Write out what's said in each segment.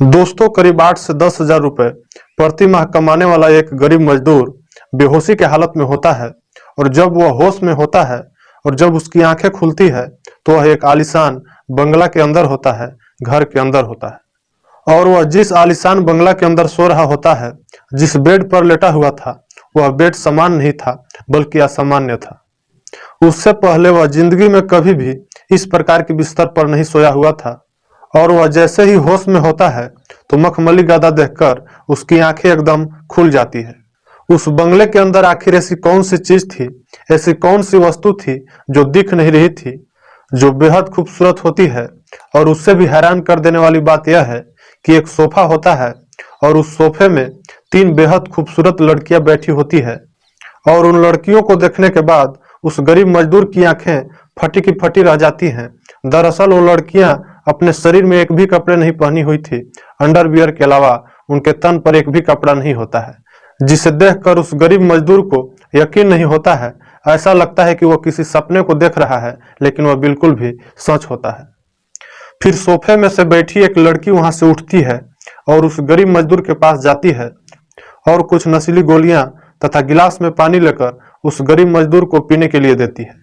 दोस्तों, करीब 8 से 10 हजार रुपए प्रति माह कमाने वाला एक गरीब मजदूर बेहोशी की हालत में होता है। और जब वह होश में होता है और जब उसकी आंखें खुलती है तो वह एक आलीशान बंगला के अंदर होता है, घर के अंदर होता है। और वह जिस आलीशान बंगला के अंदर सो रहा होता है, जिस बेड पर लेटा हुआ था, वह बेड सामान्य नहीं था बल्कि असामान्य था। उससे पहले वह जिंदगी में कभी भी इस प्रकार के बिस्तर पर नहीं सोया हुआ था। और वह जैसे ही होश में होता है तो मखमली गदा देखकर उसकी आंखें एकदम खुल जाती है। उस बंगले के अंदर आखिर ऐसी कौन सी चीज थी, ऐसी कौन सी वस्तु थी जो दिख नहीं रही थी, जो बेहद खूबसूरत होती है। और उससे भी हैरान कर देने वाली बात यह है कि एक सोफा होता है और उस सोफे में 3 बेहद खूबसूरत लड़कियां बैठी होती है। और उन लड़कियों को देखने के बाद उस गरीब मजदूर की आंखें फटी की फटी रह जाती हैं। दरअसल वो लड़कियां अपने शरीर में एक भी कपड़े नहीं पहनी हुई थी, अंडरवियर के अलावा उनके तन पर एक भी कपड़ा नहीं होता है, जिसे देखकर उस गरीब मजदूर को यकीन नहीं होता है। ऐसा लगता है कि वह किसी सपने को देख रहा है, लेकिन वह बिल्कुल भी सच होता है। फिर सोफे में से बैठी एक लड़की वहां से उठती है और उस गरीब मजदूर के पास जाती है और कुछ नशीली गोलियां तथा गिलास में पानी लेकर उस गरीब मजदूर को पीने के लिए देती है,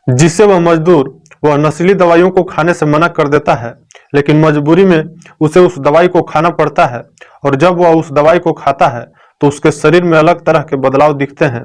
जिससे वह मजदूर वह नशीली दवाइयों को खाने से मना कर देता है। लेकिन मजबूरी में उसे उस दवाई को खाना पड़ता है। और जब वह उस दवाई को खाता है तो उसके शरीर में अलग तरह के बदलाव दिखते हैं।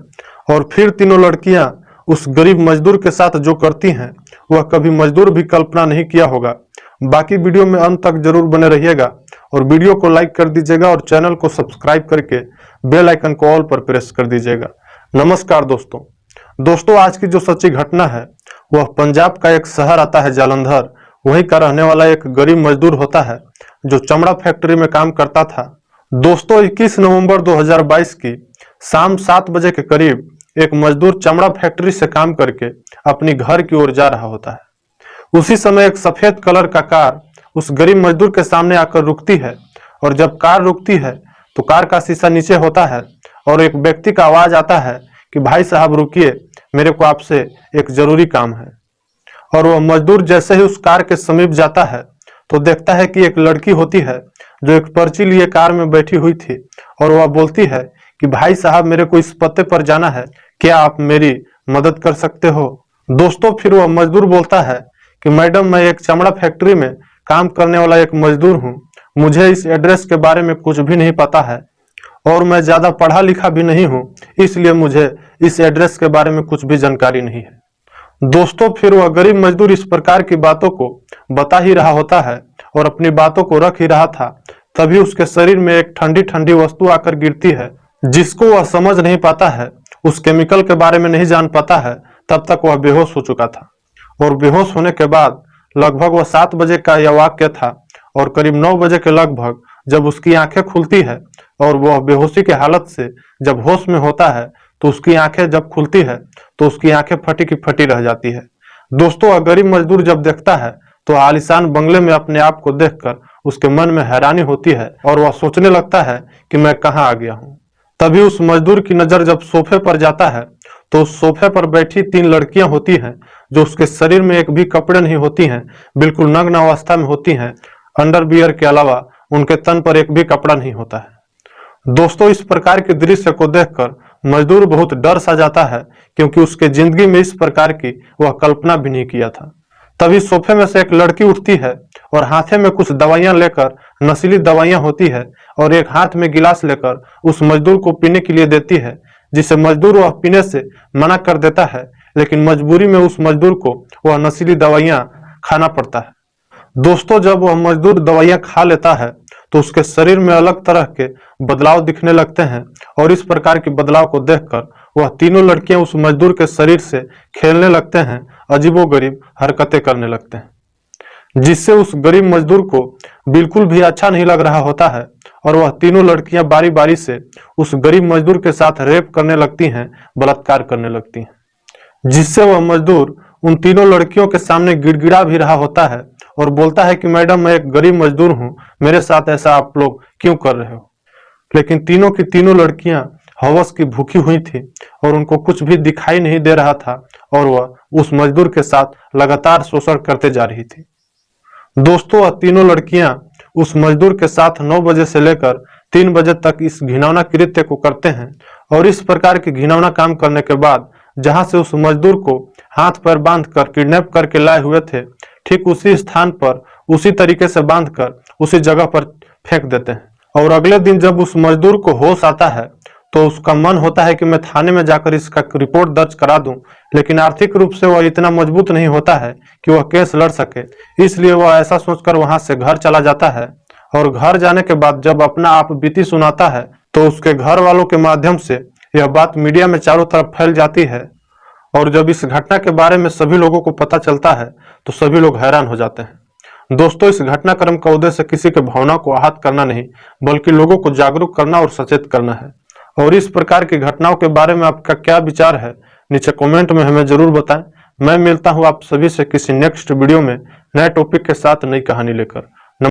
और फिर तीनों लड़कियां उस गरीब मजदूर के साथ जो करती हैं वह कभी मजदूर भी कल्पना नहीं किया होगा। बाकी वीडियो में अंत तक जरूर बने रहिएगा और वीडियो को लाइक कर दीजिएगा और चैनल को सब्सक्राइब करके बेल आइकन को ऑल पर प्रेस कर दीजिएगा। नमस्कार दोस्तों, आज की जो सच्ची घटना है वह पंजाब का एक शहर आता है जालंधर। वहीं का रहने वाला एक गरीब मजदूर होता है जो चमड़ा फैक्ट्री में काम करता था। दोस्तों, 21 नवंबर 2022 की शाम 7 बजे के करीब एक मजदूर चमड़ा फैक्ट्री से काम करके अपनी घर की ओर जा रहा होता है। उसी समय एक सफेद कलर का कार उस गरीब मजदूर के सामने आकर रुकती है। और जब कार रुकती है तो कार का शीशा नीचे होता है और एक व्यक्ति का आवाज आता है कि भाई साहब रुकिए, मेरे को आपसे एक जरूरी काम है। और वह मजदूर जैसे ही उस कार के समीप जाता है तो देखता है कि एक लड़की होती है जो एक पर्ची लिए कार में बैठी हुई थी। और वह बोलती है कि भाई साहब, मेरे को इस पते पर जाना है, क्या आप मेरी मदद कर सकते हो? दोस्तों, फिर वह मजदूर बोलता है कि मैडम, मैं एक चमड़ा फैक्ट्री में काम करने वाला एक मजदूर हूँ, मुझे इस एड्रेस के बारे में कुछ भी नहीं पता है और मैं ज्यादा पढ़ा लिखा भी नहीं हूँ, इसलिए मुझे इस एड्रेस के बारे में कुछ भी जानकारी नहीं है। दोस्तों, फिर वह गरीब मजदूर इस प्रकार की बातों को बता ही रहा होता है और अपनी बातों को रख ही रहा था, तभी उसके शरीर में एक ठंडी ठंडी वस्तु आकर गिरती है, जिसको वह समझ नहीं पाता है, उस केमिकल के बारे में नहीं जान पाता है। तब तक वह बेहोश हो चुका था। और बेहोश होने के बाद लगभग वह 7 बजे का यह वाक्य था। और करीब 9 बजे के लगभग जब उसकी आंखें खुलती है और वह बेहोशी की हालत से जब होश में होता है तो उसकी आंखें जब खुलती है तो उसकी आंखें फटी की फटी रह जाती है। दोस्तों, वह गरीब मजदूर जब देखता है तो आलीशान बंगले में अपने आप को देखकर उसके मन में हैरानी होती है और वह सोचने लगता है कि मैं कहाँ आ गया हूँ। तभी उस मजदूर की नजर जब सोफे पर जाता है तो उस सोफे पर बैठी 3 लड़कियां होती हैं जो उसके शरीर में एक भी कपड़े नहीं होती हैं, बिल्कुल नग्न अवस्था में होती हैं। अंडरवियर के अलावा उनके तन पर एक भी कपड़ा नहीं होता है। दोस्तों, इस प्रकार के दृश्य को देखकर मजदूर बहुत डर सा जाता है, क्योंकि उसके जिंदगी में इस प्रकार की वह कल्पना भी नहीं किया था। तभी सोफे में से एक लड़की उठती है और हाथे में कुछ दवाइयां लेकर, नशीली दवाइयां होती है, और एक हाथ में गिलास लेकर उस मजदूर को पीने के लिए देती है, जिसे मजदूर वह पीने से मना कर देता है। लेकिन मजबूरी में उस मजदूर को वह नशीली दवाइयां खाना पड़ता है। दोस्तों, जब वह मजदूर दवाइयां खा लेता है तो उसके शरीर में अलग तरह के बदलाव दिखने लगते हैं। और इस प्रकार के बदलाव को देखकर वह तीनों लड़कियां उस मजदूर के शरीर से खेलने लगते हैं, अजीबोगरीब हरकतें करने लगते हैं, जिससे उस गरीब मजदूर को बिल्कुल भी अच्छा नहीं लग रहा होता है। और वह तीनों लड़कियां बारी बारी से उस गरीब मजदूर के साथ रेप करने लगती हैं, बलात्कार करने लगती हैं, जिससे वह मजदूर उन तीनों लड़कियों के सामने गिड़गिड़ा भी रहा होता है और बोलता है कि मैडम, मैं एक गरीब मजदूर हूँ, मेरे साथ ऐसा आप लोग क्यों कर रहे हो? लेकिन तीनों की तीनों लड़कियां हवस की भूखी हुई थी और उनको कुछ भी दिखाई नहीं दे रहा था और वह उस मजदूर के साथ लगातार शोषण करते जा रही थी। दोस्तों, तीनों लड़कियां उस मजदूर के साथ 9 बजे से लेकर 3 बजे तक इस घिनौना कृत्य को करते हैं। और इस प्रकार के घिनौना काम करने के बाद जहां से उस मजदूर को हाथ पैर बांधकर किडनैप करके लाए हुए थे, ठीक उसी स्थान पर उसी तरीके से बांधकर उसी जगह पर फेंक देते हैं। और अगले दिन जब उस मजदूर को होश आता है तो उसका मन होता है कि मैं थाने में जाकर इसका रिपोर्ट दर्ज करा दूं, लेकिन आर्थिक रूप से वह इतना मजबूत नहीं होता है कि वह केस लड़ सके। इसलिए वह ऐसा सोचकर वहां से घर चला जाता है। और घर जाने के बाद जब अपना आप बीती सुनाता है तो उसके घर वालों के माध्यम से यह बात मीडिया में चारों तरफ फैल जाती है। और जब इस घटना के बारे में सभी लोगों को पता चलता है तो सभी लोग हैरान हो जाते हैं। दोस्तों, इस घटनाक्रम का उद्देश्य किसी के भावना को आहत करना नहीं, बल्कि लोगों को जागरूक करना और सचेत करना है। और इस प्रकार की घटनाओं के बारे में आपका क्या विचार है, नीचे कमेंट में हमें जरूर बताएं। मैं मिलता हूं आप सभी से किसी नेक्स्ट वीडियो में नए टॉपिक के साथ नई कहानी लेकर।